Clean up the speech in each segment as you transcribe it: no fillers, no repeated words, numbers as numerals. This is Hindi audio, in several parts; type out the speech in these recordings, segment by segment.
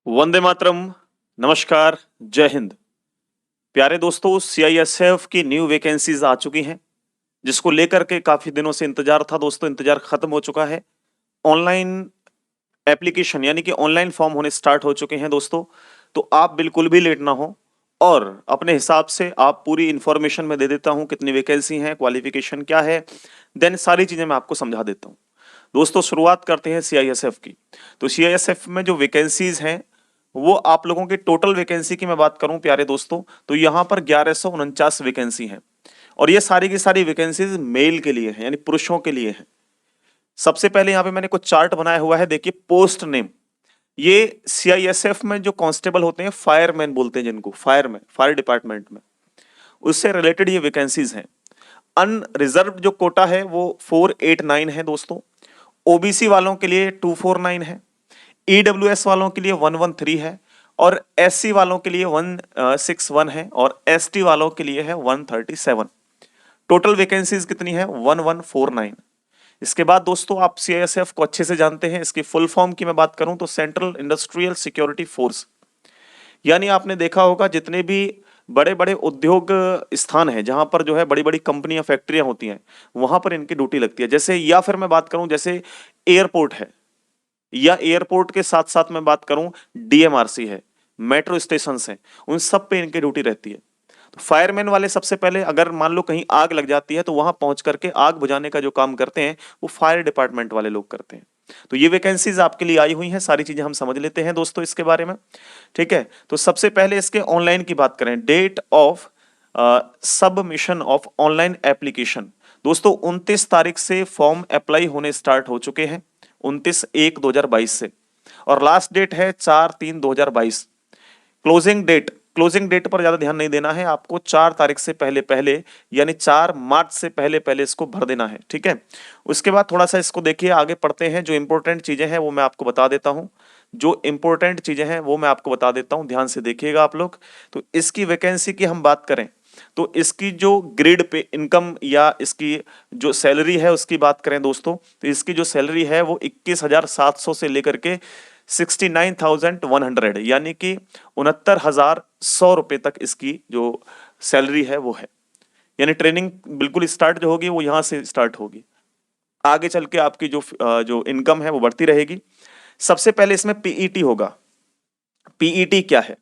वंदे मातरम। नमस्कार। जय हिंद। प्यारे दोस्तों, सीआईएसएफ की न्यू वैकेंसीज आ चुकी हैं, जिसको लेकर के काफी दिनों से इंतजार था। दोस्तों, इंतजार खत्म हो चुका है। ऑनलाइन एप्लीकेशन यानी कि ऑनलाइन फॉर्म होने स्टार्ट हो चुके हैं दोस्तों। तो आप बिल्कुल भी लेट ना हो और अपने हिसाब से आप पूरी इंफॉर्मेशन में दे देता हूं, कितनी वैकेंसी है, क्वालिफिकेशन क्या है, देन सारी चीजें मैं आपको समझा देता हूं। दोस्तों, शुरुआत करते हैं सीआईएसएफ की। तो सीआईएसएफ में जो वैकेंसीज हैं, वो आप लोगों की टोटल वैकेंसी की मैं बात करूं प्यारे दोस्तों, तो यहां पर 1149 वैकेंसी हैं। और ये सारी की सारी वैकेंसीज मेल के लिए हैं, यानी पुरुषों के लिए हैं। सबसे पहले यहां पे मैंने कुछ चार्ट बनाया हुआ है, देखिए। पोस्ट नेम, ये सीआईएसएफ में जो कांस्टेबल होते हैं, फायरमैन बोलते हैं जिनको, फायरमैन, फायर डिपार्टमेंट में, उससे रिलेटेड ये वैकेंसीज हैं। अनरिजर्व जो कोटा है वो 489 है दोस्तों। ओबीसी वालों के लिए 249 है। ईडब्ल्यूएस वालों के लिए 113 है। और एससी वालों के लिए 161 है। और एसटी वालों के लिए है 137। टोटल वैकेंसीज कितनी है? 1149। इसके बाद दोस्तों, आप सीआईएसएफ को अच्छे से जानते हैं। इसकी फुल फॉर्म की मैं बात करूं तो सेंट्रल इंडस्ट्रियल सिक्योरिटी फोर्स, यानी आपने देखा होगा जितने भी बड़े बड़े उद्योग स्थान हैं, जहां पर जो है बड़ी बड़ी कंपनियां, फैक्ट्रियां होती हैं, वहां पर इनकी ड्यूटी लगती है। जैसे, या फिर मैं बात करूं जैसे एयरपोर्ट है, या एयरपोर्ट के साथ साथ मैं बात करूं डीएमआरसी है, मेट्रो स्टेशन हैं, उन सब पे इनकी ड्यूटी रहती है। तो फायरमैन वाले सबसे पहले, अगर मान लो कहीं आग लग जाती है, तो वहां पहुंच करके आग बुझाने का जो काम करते हैं, वो फायर डिपार्टमेंट वाले लोग करते हैं। तो ये वैकेंसीज आपके लिए आई हुई हैं, सारी चीजें हम समझ लेते हैं दोस्तों इसके बारे में। ठीक है, तो सबसे पहले इसके ऑनलाइन की बात करें। Date of submission of online application, दोस्तों 29 तारीख से फॉर्म अप्लाई होने स्टार्ट हो चुके हैं, 29/1/2022 से। और लास्ट डेट है 4/3/2022। क्लोजिंग डेट पर ज्यादा ध्यान नहीं देना है आपको। 4 तारीख से पहले पहले, यानी 4 मार्च से पहले पहले इसको भर देना है। ठीक है, उसके बाद थोड़ा सा इसको देखिए, आगे पढ़ते हैं। जो इंपॉर्टेंट चीजें हैं वो मैं आपको बता देता हूं। जो इंपॉर्टेंट चीजें हैं वो मैं आपको बता देता हूं, ध्यान से देखिएगा आप लोग। तो इसकी वैकेंसी की हम बात करें तो इसकी जो ग्रेड पे इनकम या इसकी जो सैलरी है उसकी बात करें दोस्तों, तो इसकी जो सैलरी है वो 21,700 से लेकर के 69,100, यानी कि 69,100 रुपए तक इसकी जो सैलरी है वो है। यानी ट्रेनिंग बिल्कुल स्टार्ट जो होगी वो यहां से स्टार्ट होगी। आगे चल के आपकी जो इनकम है वो बढ़ती रहेगी। सबसे पहले इसमें पीईटी होगा। पीईटी क्या है?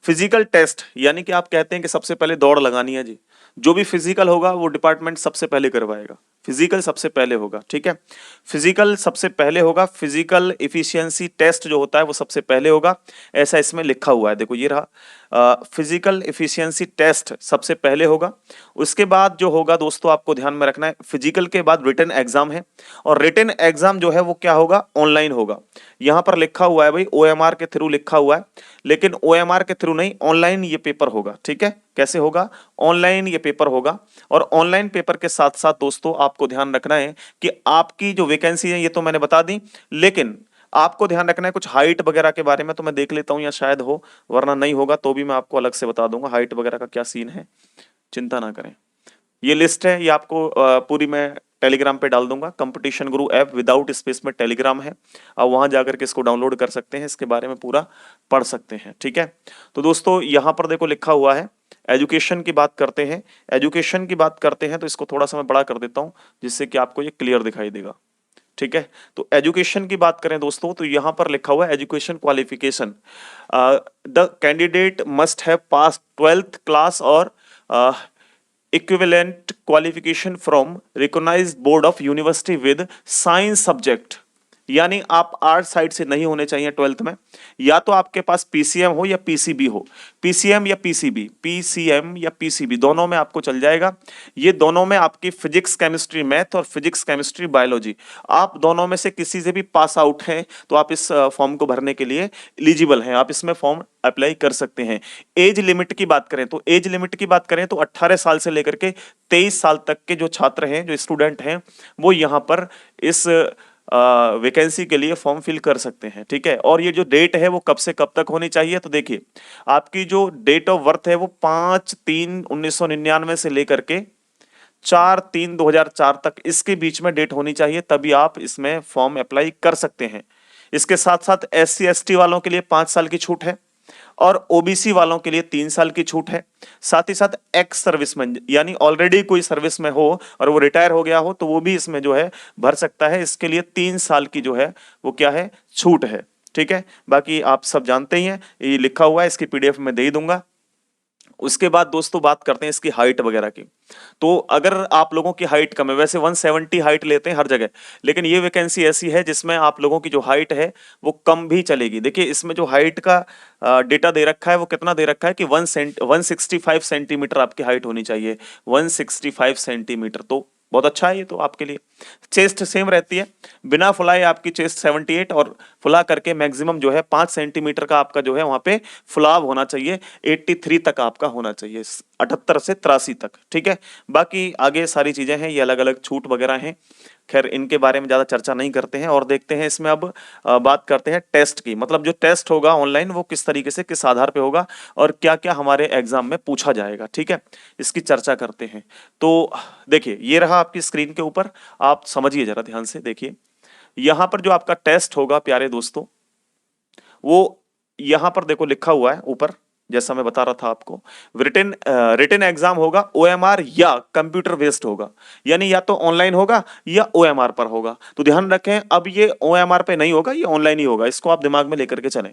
फिजिकल टेस्ट, यानी कि आप कहते हैं कि सबसे पहले दौड़ लगानी है जी। जो भी फिजिकल होगा वो डिपार्टमेंट सबसे पहले करवाएगा। फिजिकल सबसे पहले होगा। ठीक है, फिजिकल सबसे पहले होगा। फिजिकल इफिशियंसी टेस्ट जो होता है वो सबसे पहले होगा, ऐसा इसमें लिखा हुआ है। देखो ये रहा, फिजिकल इफिशियंसी टेस्ट सबसे पहले होगा। उसके बाद जो होगा दोस्तों, आपको ध्यान में रखना है, फिजिकल के बाद रिटन एग्जाम है। और रिटन एग्जाम जो है वो क्या होगा? ऑनलाइन होगा। यहां पर लिखा हुआ है भाई ओएमआर के थ्रू लिखा हुआ है, लेकिन ओएमआर के थ्रू नहीं, ऑनलाइन ये पेपर होगा। ठीक है, कैसे होगा? ऑनलाइन ये पेपर होगा। और ऑनलाइन पेपर के साथ साथ दोस्तों आपको ध्यान रखना है कि आपकी जो वैकेंसी है ये तो मैंने बता दी, लेकिन आपको ध्यान रखना है कुछ हाइट वगैरह के बारे में। तो मैं देख लेता हूं या शायद हो, वरना नहीं होगा तो भी मैं आपको अलग से बता दूंगा हाइट वगैरह का क्या सीन है। चिंता ना करें, ये लिस्ट है, ये आपको पूरी मैं टेलीग्राम पे डाल दूंगा। कंपटीशन गुरु ऐप विदाउट स्पेस में टेलीग्राम है, आप वहां जाकर के इसको डाउनलोड कर सकते हैं, इसके बारे में पूरा पढ़ सकते हैं। ठीक है, तो दोस्तों यहां पर देखो लिखा हुआ है, एजुकेशन की बात करते हैं। एजुकेशन की बात करते हैं तो इसको थोड़ा सा मैं बड़ा कर देता हूं, जिससे कि आपको ये क्लियर दिखाई देगा। ठीक है, तो एजुकेशन की बात करें दोस्तों तो यहां पर लिखा हुआ है education qualification. The candidate must have pass 12th class और equivalent qualification from recognized board of university with science subject, यानी आप आर्ट साइड से नहीं होने चाहिए 12th में, या तो आपके पास पीसीएम हो या पीसीबी हो। पीसीएम या पीसीबी, पीसीएम या पीसीबी दोनों में आपको चल जाएगा। ये दोनों में आपकी फिजिक्स केमिस्ट्री मैथ और फिजिक्स केमिस्ट्री बायोलॉजी, आप दोनों में से किसी से भी पास आउट हैं तो आप इस फॉर्म को भरने के लिए एलिजिबल हैं, आप इसमें फॉर्म अप्लाई कर सकते हैं। एज लिमिट की बात करें तो 18 साल से लेकर के 23 साल तक के जो छात्र हैं, जो स्टूडेंट हैं, वो यहां पर इस वैकेंसी के लिए फॉर्म फिल कर सकते हैं। ठीक है, और ये जो डेट है वो कब से कब तक होनी चाहिए? तो देखिए, आपकी जो डेट ऑफ बर्थ है वो 5/3/1999 से लेकर के 4/3/2004 तक, इसके बीच में डेट होनी चाहिए, तभी आप इसमें फॉर्म अप्लाई कर सकते हैं। इसके साथ साथ SC ST वालों के लिए 5 साल की छूट है और OBC वालों के लिए 3 साल की छूट है। साथ ही साथ एक्स सर्विसमैन यानी ऑलरेडी कोई सर्विस में हो और वो रिटायर हो गया हो तो वो भी इसमें जो है भर सकता है। इसके लिए 3 साल की जो है वो क्या है, छूट है। ठीक है, बाकी आप सब जानते ही हैं, ये लिखा हुआ है, इसकी PDF में दे ही दूंगा। उसके बाद दोस्तों बात करते हैं इसकी हाइट वगैरह की। तो अगर आप लोगों की हाइट कम है, वैसे 170 हाइट लेते हैं हर जगह, लेकिन ये वैकेंसी ऐसी है जिसमें आप लोगों की जो हाइट है वो कम भी चलेगी। देखिए इसमें जो हाइट का डेटा दे रखा है वो कितना दे रखा है कि 165 सेंटीमीटर आपकी हाइट होनी चाहिए। 165 सेंटीमीटर तो बहुत अच्छा है ये तो आपके लिए। चेस्ट सेम रहती है, बिना फुलाए आपकी चेस्ट 78 और फुला करके मैक्सिमम जो है 5 सेंटीमीटर का आपका जो है वहां पे फुलाव होना चाहिए। 83 तक आपका होना चाहिए, 78 से 83 तक। ठीक है, बाकी आगे सारी चीजें हैं, ये अलग अलग छूट वगैरह हैं, खैर इनके बारे में ज्यादा चर्चा नहीं करते हैं। और देखते हैं इसमें अब बात करते हैं टेस्ट की, मतलब जो टेस्ट होगा ऑनलाइन वो किस तरीके से किस आधार पे होगा और क्या क्या हमारे एग्जाम में पूछा जाएगा। ठीक है, इसकी चर्चा करते हैं। तो देखिए ये रहा आपकी स्क्रीन के ऊपर, आप समझिए जरा ध्यान से देखिए। यहां पर जो आपका टेस्ट होगा प्यारे दोस्तों, वो यहां पर देखो लिखा हुआ है ऊपर, जैसा मैं बता रहा था आपको, रिटन एग्जाम होगा OMR या कंप्यूटर बेस्ड होगा, यानी या तो ऑनलाइन होगा या OMR पर होगा। तो ध्यान रखें अब ये OMR पे नहीं होगा, ये ऑनलाइन ही होगा, इसको आप दिमाग में लेकर के चलें।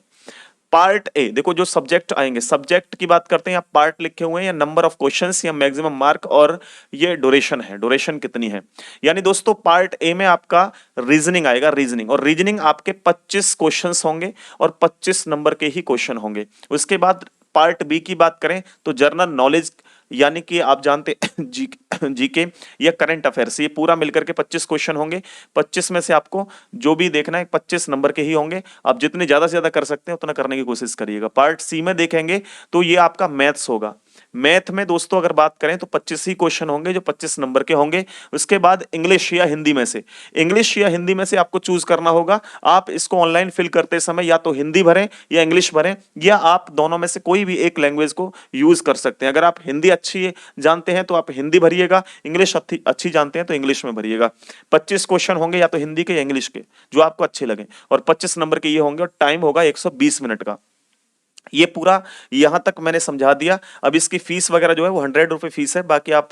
पार्ट ए देखो जो सब्जेक्ट आएंगे, सब्जेक्ट की बात करते हैं, या पार्ट लिखे हुए हैं या नंबर ऑफ क्वेश्चंस या मैक्सिमम मार्क और ये ड्यूरेशन है, ड्यूरेशन कितनी है। यानी दोस्तों पार्ट ए में आपका रीजनिंग आएगा, रीजनिंग, और रीजनिंग आपके 25 क्वेश्चंस होंगे और 25 नंबर के ही क्वेश्चन होंगे। उसके बाद पार्ट बी की बात करें तो जनरल नॉलेज, यानी कि आप जानते जीके या करंट अफेयर्स, ये पूरा मिलकर के 25 क्वेश्चन होंगे। 25 में से आपको जो भी देखना है 25 नंबर के ही होंगे, आप जितने ज्यादा से ज्यादा कर सकते हैं उतना करने की कोशिश करिएगा। पार्ट सी में देखेंगे तो ये आपका मैथ्स होगा। मैथ में दोस्तों अगर बात करें तो 25 ही क्वेश्चन होंगे जो 25 नंबर के होंगे। उसके बाद इंग्लिश या हिंदी में से, इंग्लिश या हिंदी में से आपको चूज करना होगा। आप इसको ऑनलाइन फिल करते समय या तो हिंदी भरें या इंग्लिश भरें, या आप दोनों में से कोई भी एक लैंग्वेज को यूज कर सकते हैं। अगर आप हिंदी अच्छी जानते हैं तो आप हिंदी भरिएगा, इंग्लिश अच्छी जानते हैं तो इंग्लिश में भरिएगा। 25 क्वेश्चन होंगे या तो हिंदी के या इंग्लिश के, जो आपको अच्छे लगे, और 25 नंबर के ये होंगे और टाइम होगा 120 मिनट का। ये पूरा यहां तक मैंने समझा दिया। अब इसकी फीस वगैरह जो है वो 100 रुपए फीस है, बाकी आप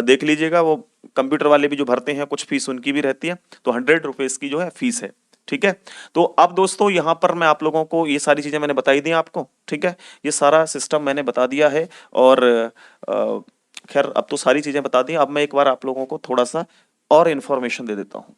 देख लीजिएगा, वो कंप्यूटर वाले भी जो भरते हैं कुछ फीस उनकी भी रहती है, तो 100 रुपए इसकी जो है फीस है। ठीक है, तो अब दोस्तों यहां पर मैं आप लोगों को ये सारी चीजें मैंने बताई दी आपको। ठीक है, ये सारा सिस्टम मैंने बता दिया है, और खैर अब तो सारी चीजें बता दी। अब मैं एक बार आप लोगों को थोड़ा सा और इंफॉर्मेशन दे देता हूं।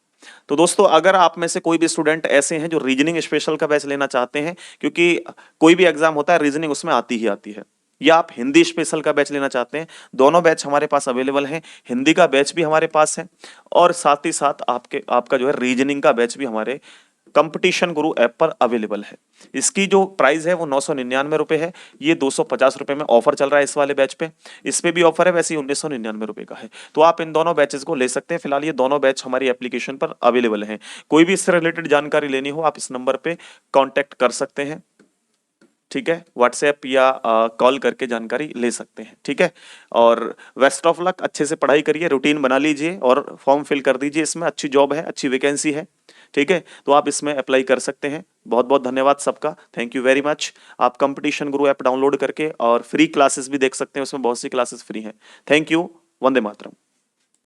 तो दोस्तों अगर आप में से कोई भी स्टूडेंट ऐसे हैं जो रीजनिंग स्पेशल का बैच लेना चाहते हैं, क्योंकि कोई भी एग्जाम होता है रीजनिंग उसमें आती ही आती है, या आप हिंदी स्पेशल का बैच लेना चाहते हैं, दोनों बैच हमारे पास अवेलेबल हैं। हिंदी का बैच भी हमारे पास है और साथ ही साथ आपका जो है रीजनिंग का बैच भी हमारे कंपटीशन गुरु ऐप पर अवेलेबल है। इसकी जो प्राइस है वो 999 रुपए है। ये 250 रुपए में ऑफर चल रहा है इस वाले बैच पे, इस पे भी ऑफर है, वैसे ही 1999 रुपए का है। तो आप इन दोनों बैचेस को ले सकते हैं। फिलहाल ये दोनों बैच हमारी एप्लीकेशन पर अवेलेबल हैं। कोई भी इससे रिलेटेड जानकारी लेनी हो आप इस नंबर पे कांटेक्ट कर सकते हैं। ठीक है, व्हाट्सएप या कॉल करके जानकारी ले सकते हैं। ठीक है, और बेस्ट ऑफ लक, अच्छे से पढ़ाई करिए, रूटीन बना लीजिए और फॉर्म फिल कर दीजिए। इसमें अच्छी जॉब है, अच्छी वैकेंसी है। ठीक है, तो आप इसमें अप्लाई कर सकते हैं। बहुत बहुत धन्यवाद सबका, थैंक यू वेरी मच। आप कंपटीशन गुरु ऐप डाउनलोड करके और फ्री क्लासेस भी देख सकते हैं, उसमें बहुत सी क्लासेस फ्री हैं। Thank you, Vande Mataram.